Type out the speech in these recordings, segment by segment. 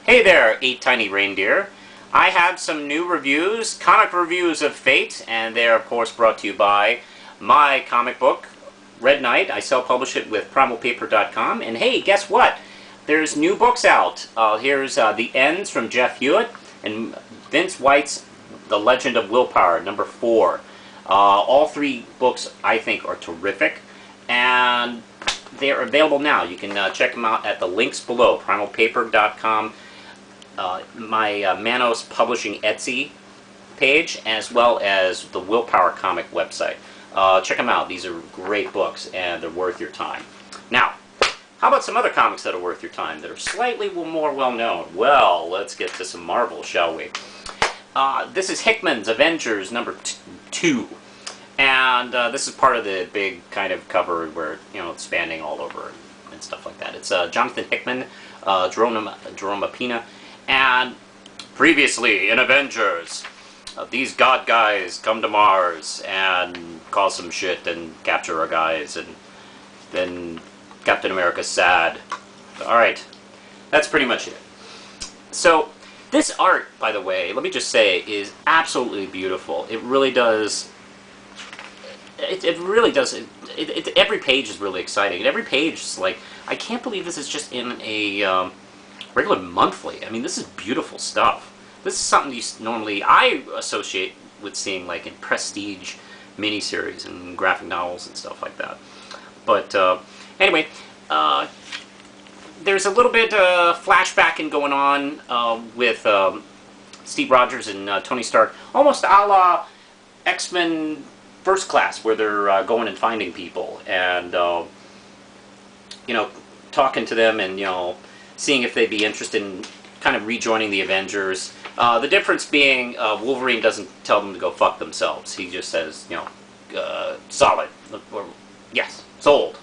Hey there, 8 Tiny Reindeer. I have some new reviews, comic reviews of Fate, and they're of course brought to you by my comic book, Red Knight. I self-publish it with primalpaper.com, and hey, guess what? There's new books out. Here's The Ends from Jeff Hewitt, and Vince White's The Legend of Willpower, number 4. All 3 books I think are terrific, and they're available now. You can check them out at the links below, primalpaper.com, my Manos Publishing Etsy page, as well as the Willpower comic website. Check them out. These are great books, and they're worth your time. Now, how about some other comics that are worth your time, that are slightly more well-known? Well, let's get to some Marvel, shall we? This is Hickman's Avengers number 2. And this is part of the big kind of cover where, you know, it's spanning all over and stuff like that. It's Jonathan Hickman, Jerome Apina, and previously in Avengers, these god guys come to Mars and cause some shit and capture our guys, and then Captain America's sad. Alright, that's pretty much it. So, this art, by the way, let me just say, is absolutely beautiful. It really does... It really does. Every page is really exciting. And every page is like, I can't believe this is just in a regular monthly. I mean, this is beautiful stuff. This is something I associate with seeing like in prestige miniseries and graphic novels and stuff like that. But anyway, there's a little bit of flashbacking going on with Steve Rogers and Tony Stark, almost a la X-Men First Class, where they're going and finding people and you know, talking to them and, you know, seeing if they'd be interested in kind of rejoining the Avengers. The difference being Wolverine doesn't tell them to go fuck themselves. He just says, you know, solid, or yes, sold.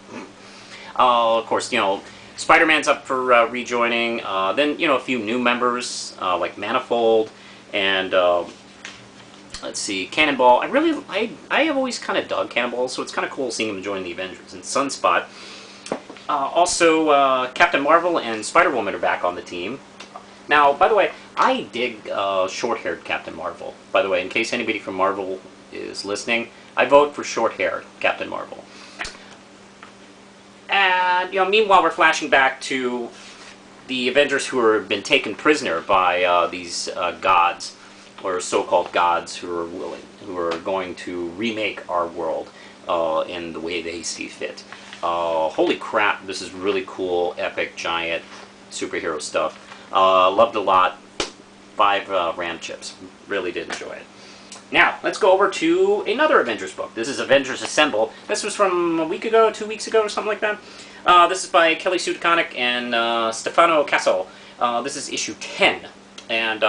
Of course, you know, Spider-Man's up for rejoining. Then, you know, a few new members like Manifold and let's see, Cannonball. I have always kind of dug Cannonball, so it's kind of cool seeing him join the Avengers. And Sunspot. Also, Captain Marvel and Spider-Woman are back on the team. Now, by the way, I dig short-haired Captain Marvel. By the way, in case anybody from Marvel is listening, I vote for short-haired Captain Marvel. And, you know, meanwhile, we're flashing back to the Avengers who have been taken prisoner by these gods, or so-called gods, who are going to remake our world in the way they see fit. Holy crap, this is really cool, epic, giant superhero stuff. Loved a lot. 5 RAM chips. Really did enjoy it. Now, let's go over to another Avengers book. This is Avengers Assemble. This was from a week ago, 2 weeks ago, or something like that. This is by Kelly Sue DeConnick and Stefano Cassel. This is issue 10. And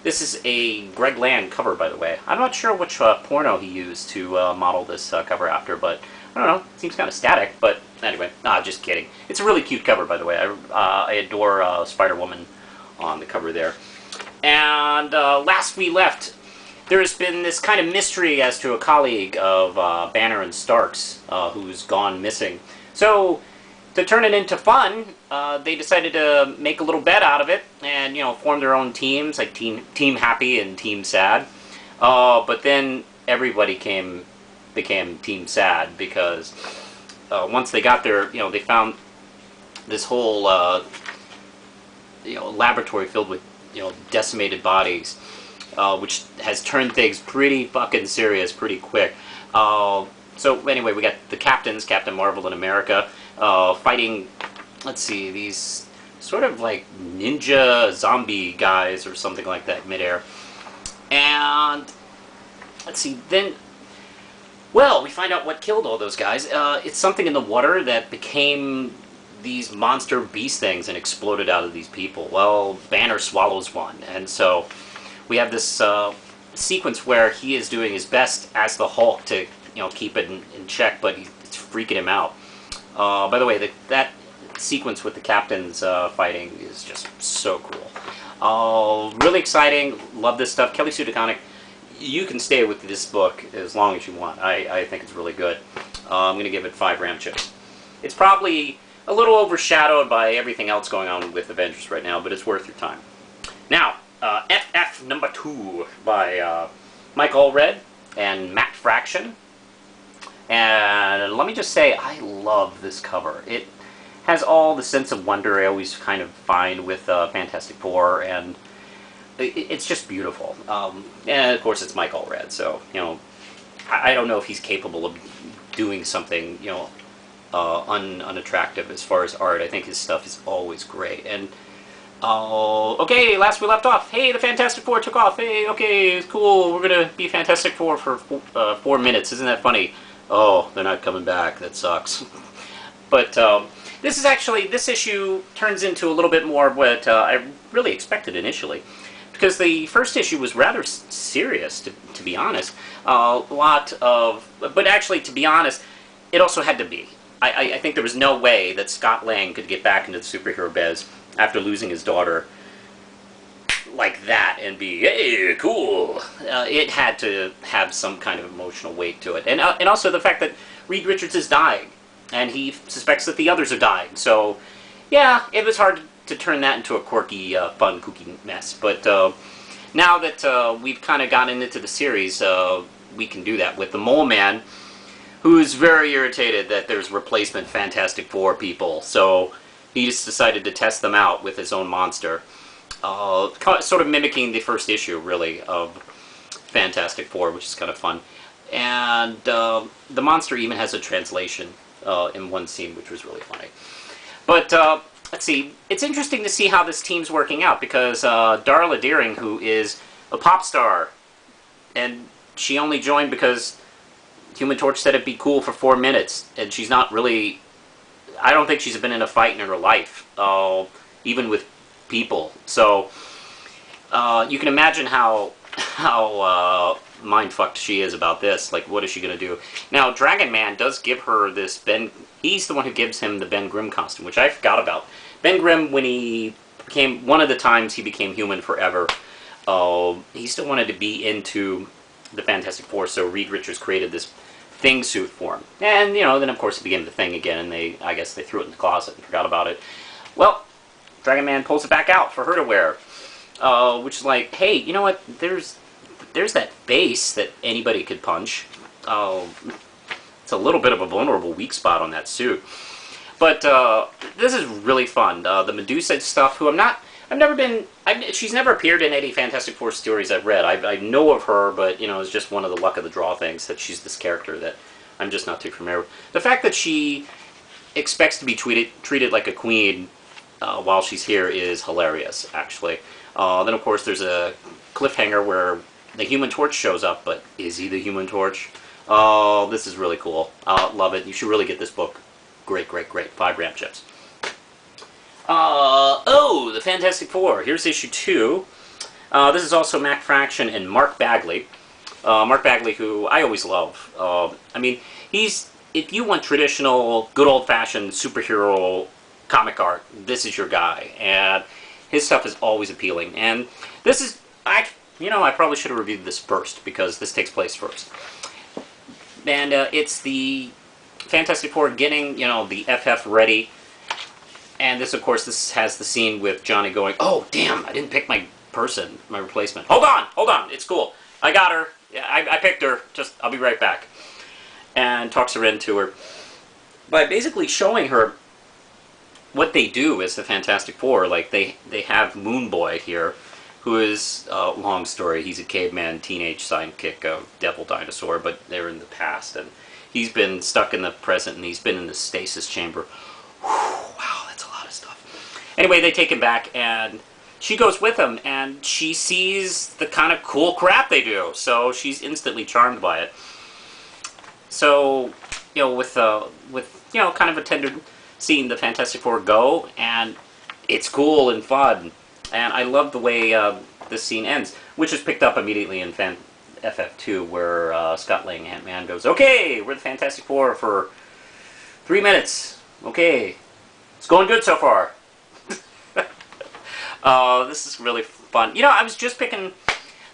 this is a Greg Land cover, by the way. I'm not sure which porno he used to model this cover after, but I don't know. It seems kind of static, but anyway. Nah, just kidding. It's a really cute cover, by the way. I adore Spider-Woman on the cover there. And last we left, there's been this kind of mystery as to a colleague of Banner and Stark's who's gone missing. So, to turn it into fun, they decided to make a little bet out of it and, you know, form their own teams, like Team Happy and Team Sad. But then everybody became Team Sad because once they got there, you know, they found this whole, you know, laboratory filled with, you know, decimated bodies, which has turned things pretty fucking serious pretty quick. So anyway, we got the captains, Captain Marvel and America, fighting, let's see, these sort of like ninja zombie guys or something like that midair. And let's see, then, well, we find out what killed all those guys. It's something in the water that became these monster beast things and exploded out of these people. Well, Banner swallows one, and so we have this sequence where he is doing his best as the Hulk to, you know, keep it in check, but it's freaking him out. By the way, that sequence with the captains fighting is just so cool. Really exciting. Love this stuff. Kelly Sue DeConnick, you can stay with this book as long as you want. I think it's really good. I'm going to give it 5 RAM chips. It's probably a little overshadowed by everything else going on with Avengers right now, but it's worth your time. Now, FF number 2 by Mike Allred and Matt Fraction. And let me just say, I love this cover. It has all the sense of wonder I always kind of find with Fantastic Four, and it's just beautiful. And of course, it's Mike Allred, so I don't know if he's capable of doing something unattractive as far as art. I think his stuff is always great. And okay, last we left off. Hey, the Fantastic Four took off. Hey, okay, it's cool. We're gonna be Fantastic Four for 4 minutes. Isn't that funny? Oh, they're not coming back. That sucks. But this issue turns into a little bit more of what I really expected initially, because the first issue was rather serious, to be honest. But actually, to be honest, it also had to be. I think there was no way that Scott Lang could get back into the superhero biz after losing his daughter like that and be, hey, cool. It had to have some kind of emotional weight to it. And also the fact that Reed Richards is dying, and he suspects that the others are dying. So, yeah, it was hard to turn that into a quirky, fun, kooky mess. But now that we've kind of gotten into the series, we can do that with the Mole Man, who is very irritated that there's replacement Fantastic Four people. So he just decided to test them out with his own monster. Sort of mimicking the first issue, really, of Fantastic Four, which is kind of fun. And the monster even has a translation in one scene, which was really funny. But let's see. It's interesting to see how this team's working out, because Darla Deering, who is a pop star, and she only joined because Human Torch said it'd be cool for 4 minutes, and she's not really... I don't think she's been in a fight in her life, even with people. So you can imagine how mind-fucked she is about this. Like, what is she going to do? Now, Dragon Man does give her this Ben... He's the one who gives him the Ben Grimm costume, which I forgot about. Ben Grimm, when he became... One of the times he became human forever, he still wanted to be into the Fantastic Four, so Reed Richards created this Thing suit for him. And, then of course it became the Thing again, and I guess they threw it in the closet and forgot about it. Well, Dragon Man pulls it back out for her to wear. Which is like, hey, you know what? There's that face that anybody could punch. It's a little bit of a vulnerable weak spot on that suit. But this is really fun. The Medusa stuff, who she's never appeared in any Fantastic Four stories I've read. I know of her, but, it's just one of the luck of the draw things that she's this character that I'm just not too familiar with. The fact that she expects to be treated like a queen while she's here is hilarious, actually. Then, of course, there's a cliffhanger where the Human Torch shows up, but is he the Human Torch? Oh, this is really cool. Love it. You should really get this book. Great, great, great. 5 gram chips. The Fantastic Four. Here's issue 2. This is also Matt Fraction and Mark Bagley. Mark Bagley, who I always love. If you want traditional, good old-fashioned superhero comic art, this is your guy. And his stuff is always appealing. And this is, I probably should have reviewed this first, because this takes place first. And it's the Fantastic Four getting, the FF ready. And this, of course, has the scene with Johnny going, oh, damn, I didn't pick my replacement. Hold on, it's cool. I got her. Yeah, I picked her. I'll be right back. And talks her into her by basically showing her what they do as the Fantastic Four. Like, they have Moon Boy here, who is, long story, he's a caveman teenage sidekick of Devil Dinosaur, but they're in the past. And he's been stuck in the present, and he's been in the stasis chamber. Wow, that's a lot of stuff. Anyway, they take him back, and she goes with him, and she sees the kind of cool crap they do. So she's instantly charmed by it. So, with kind of a tender seeing the Fantastic Four go, and it's cool and fun. And I love the way this scene ends, which is picked up immediately in FF2, where Scott Lang, Ant-Man, goes, okay, we're the Fantastic Four for 3 minutes. Okay, it's going good so far. This is really fun. I was just picking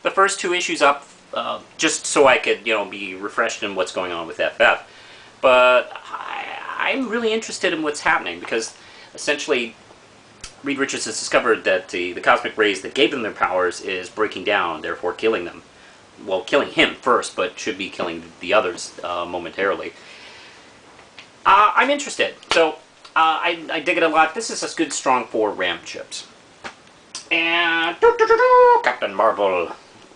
the first 2 issues up just so I could, be refreshed in what's going on with FF. But I'm really interested in what's happening, because essentially Reed Richards has discovered that the cosmic rays that gave them their powers is breaking down, therefore killing them. Well, killing him first, but should be killing the others momentarily. I'm interested. So, I dig it a lot. This is a good, strong 4 RAM chips. And Captain Marvel.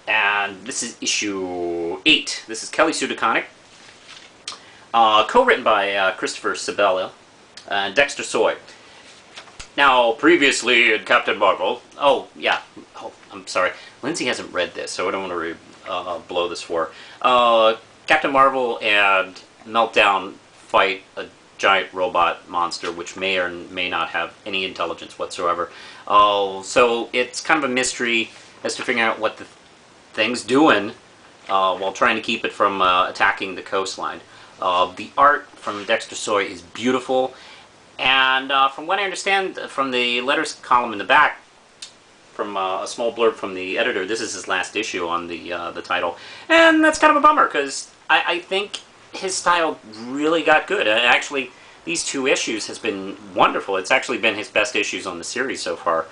And this is issue 8. This is Kelly Sue DeConnick. Co-written by Christopher Sabella and Dexter Soy. Now, previously in Captain Marvel... Oh, yeah. Oh, I'm sorry. Lindsay hasn't read this, so I don't want to blow this for her. Captain Marvel and Meltdown fight a giant robot monster which may or may not have any intelligence whatsoever. So it's kind of a mystery as to figuring out what the thing's doing while trying to keep it from attacking the coastline. The art from Dexter Soy is beautiful, and from what I understand from the letters column in the back, from a small blurb from the editor, this is his last issue on the title, and that's kind of a bummer because I think his style really got good. Actually, these 2 issues has been wonderful. It's actually been his best issues on the series so far,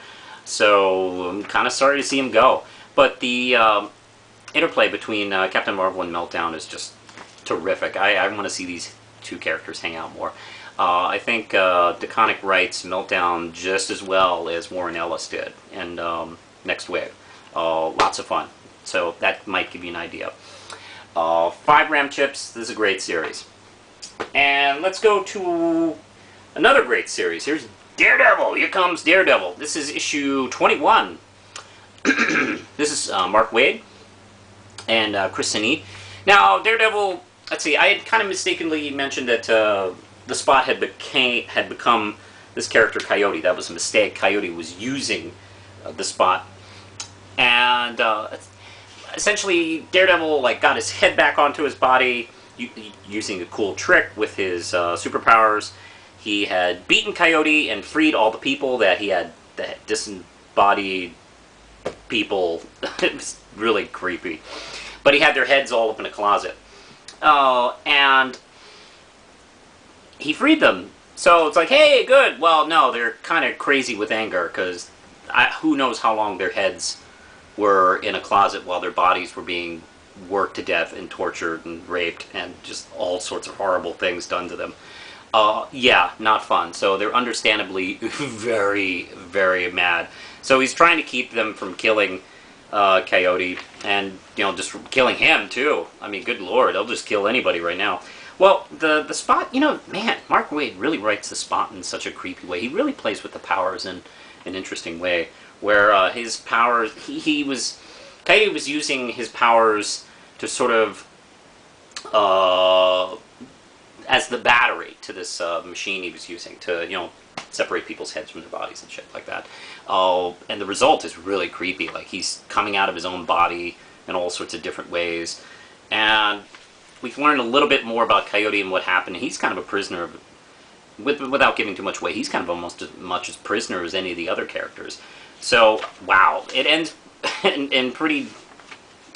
so I'm kind of sorry to see him go. But the interplay between Captain Marvel and Meltdown is just terrific. I want to see these 2 characters hang out more. I think DeConnick writes Meltdown just as well as Warren Ellis did in Next Wave. Lots of fun. So that might give you an idea. 5 RAM chips. This is a great series. And let's go to another great series. Here's Daredevil. Here comes Daredevil. This is issue 21. This is Mark Waid and Chris Sinee. Now, Daredevil, let's see, I had kind of mistakenly mentioned that the Spot had become this character Coyote. That was a mistake. Coyote was using the Spot. And essentially, Daredevil got his head back onto his body using a cool trick with his superpowers. He had beaten Coyote and freed all the people that he had, the disembodied people. It was really creepy. But he had their heads all up in a closet. And he freed them. So it's like, hey, good. Well, no, they're kind of crazy with anger because who knows how long their heads were in a closet while their bodies were being worked to death and tortured and raped and just all sorts of horrible things done to them. Yeah, not fun. So they're understandably very, very mad. So he's trying to keep them from killing Coyote and, just killing him too. I mean, good lord, they'll just kill anybody right now. Well, the Spot, man, Mark Waid really writes the Spot in such a creepy way. He really plays with the powers in an interesting way, where his powers, Coyote was using his powers to sort of, as the battery to this machine he was using to, separate people's heads from their bodies and shit like that. And the result is really creepy. Like, he's coming out of his own body in all sorts of different ways. And we've learned a little bit more about Coyote and what happened. He's kind of a prisoner of, without giving too much away, he's kind of almost as much as prisoner as any of the other characters. So, wow. It ends in pretty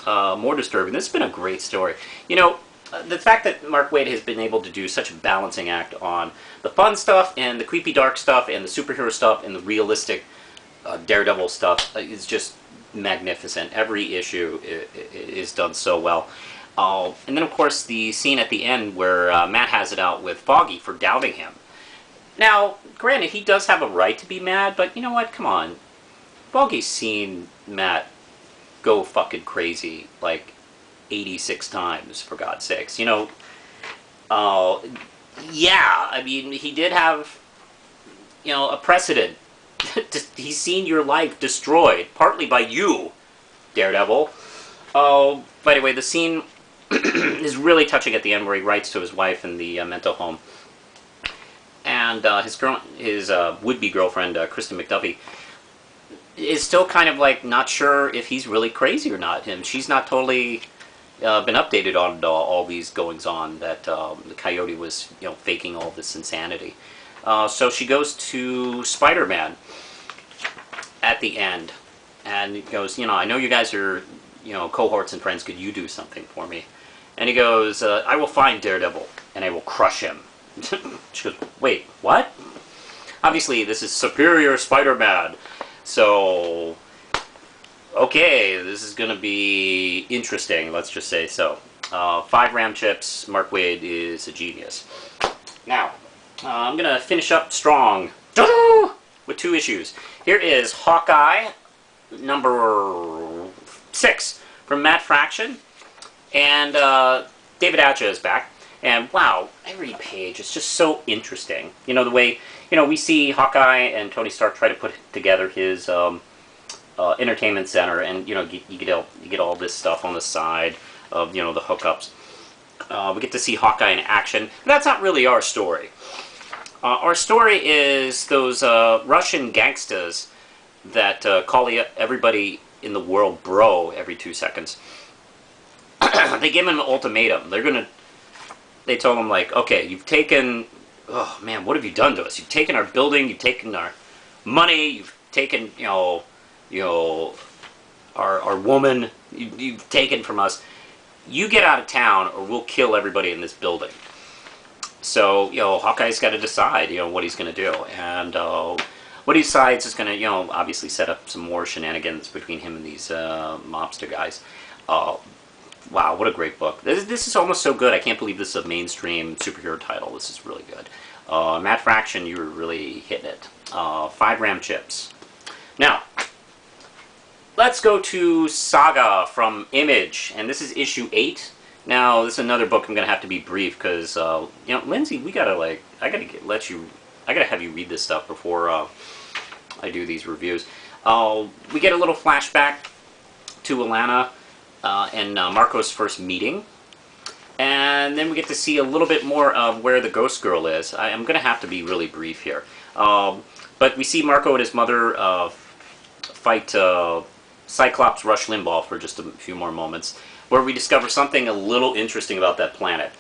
more disturbing. This has been a great story. The fact that Mark Waid has been able to do such a balancing act on the fun stuff and the creepy dark stuff and the superhero stuff and the realistic Daredevil stuff is just magnificent. Every issue is done so well. And then, of course, the scene at the end where Matt has it out with Foggy for doubting him. Now, granted, he does have a right to be mad, but you know what? Come on. Foggy's seen Matt go fucking crazy, 86 times, for God's sakes. Yeah, I mean, he did have, a precedent. He's seen your life destroyed, partly by you, Daredevil. By the way, the scene is really touching at the end where he writes to his wife in the mental home. And his would-be girlfriend, Kristen McDuffie, is still kind of not sure if he's really crazy or not. She's not totally been updated on all these goings-on that the Coyote was, faking all this insanity. So she goes to Spider-Man at the end, and he goes, I know you guys are, cohorts and friends. Could you do something for me? And he goes, I will find Daredevil, and I will crush him. She goes, wait, what? obviously this is Superior Spider-Man. So, okay, this is going to be interesting, let's just say so. 5 RAM chips, Mark Waid is a genius. Now, I'm going to finish up strong with 2 issues. Here is Hawkeye, number 6, from Matt Fraction. And David Aja is back. And wow, every page is just so interesting. You know, the way, you know, we see Hawkeye and Tony Stark try to put together his entertainment center, and, you know, you get all this stuff on the side of, you know, the hookups. We get to see Hawkeye in action. But that's not really our story. Our story is those Russian gangsters that call everybody in the world bro every 2 seconds. They give him an ultimatum. They told him, like, okay, you've taken, oh man, what have you done to us? You've taken our building, you've taken our money, you've taken, you know, our woman, you've taken from us. You get out of town or we'll kill everybody in this building. So, you know, Hawkeye's got to decide, you know, what he's going to do. And what he decides is going to, you know, obviously set up some more shenanigans between him and these mobster guys. Wow, what a great book. This is almost so good, I can't believe this is a mainstream superhero title. This is really good. Matt Fraction, you were really hitting it. 5 RAM chips. Now, let's go to Saga from Image, and this is issue 8. Now, this is another book I'm going to have to be brief, because, you know, Lindsay, we got to, like, I got to have you read this stuff before I do these reviews. We get a little flashback to Alana and Marco's first meeting. And then we get to see a little bit more of where the Ghost Girl is. I'm going to have to be really brief here. But we see Marco and his mother fight Cyclops Rush Limbaugh for just a few more moments, where we discover something a little interesting about that planet.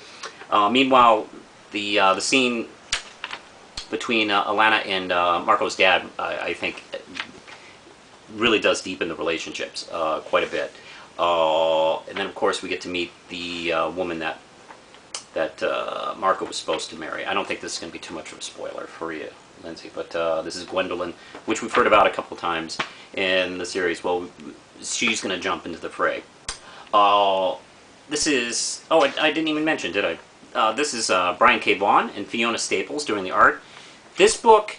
Meanwhile, the scene between Alana and Marco's dad, I think, really does deepen the relationships quite a bit. And then, of course, we get to meet the woman that Marco was supposed to marry. I don't think this is going to be too much of a spoiler for you, Lindsay, but this is Gwendolyn, which we've heard about a couple times in the series. Well, she's going to jump into the fray. This is... Oh, I didn't even mention, did I? This is Brian K. Vaughan and Fiona Staples doing the art. This book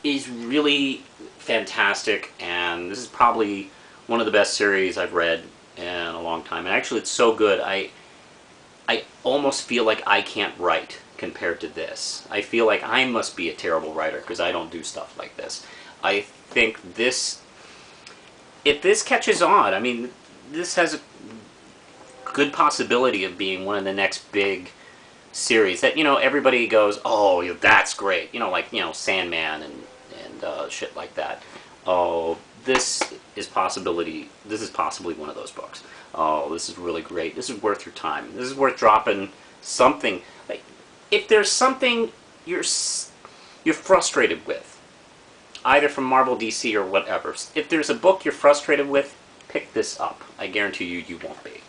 is really fantastic, and this is probably one of the best series I've read in a long time. And actually, it's so good, I almost feel like I can't write compared to this. I feel like I must be a terrible writer because I don't do stuff like this. I think this, if this catches on, I mean, this has a good possibility of being one of the next big series that, you know, everybody goes, oh, yeah, that's great. You know, like, you know, Sandman and shit like that. Oh, this is possibly one of those books. Oh, this is really great. This is worth your time. This is worth dropping something. Like, if there's something you're frustrated with, either from Marvel, DC, or whatever, if there's a book you're frustrated with, pick this up. I guarantee you won't be.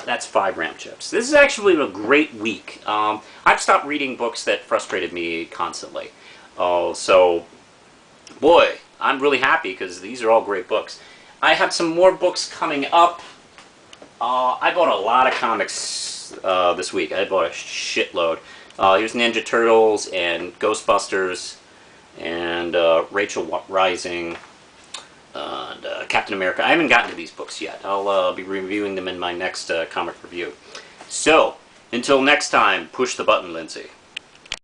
That's 5 RAM chips. This is actually a great week. I've stopped reading books that frustrated me constantly. So, boy, I'm really happy because these are all great books. I have some more books coming up. I bought a lot of comics this week. I bought a shitload. Here's Ninja Turtles and Ghostbusters and Rachel Rising and Captain America. I haven't gotten to these books yet. I'll be reviewing them in my next comic review. So, until next time, push the button, Lindsay.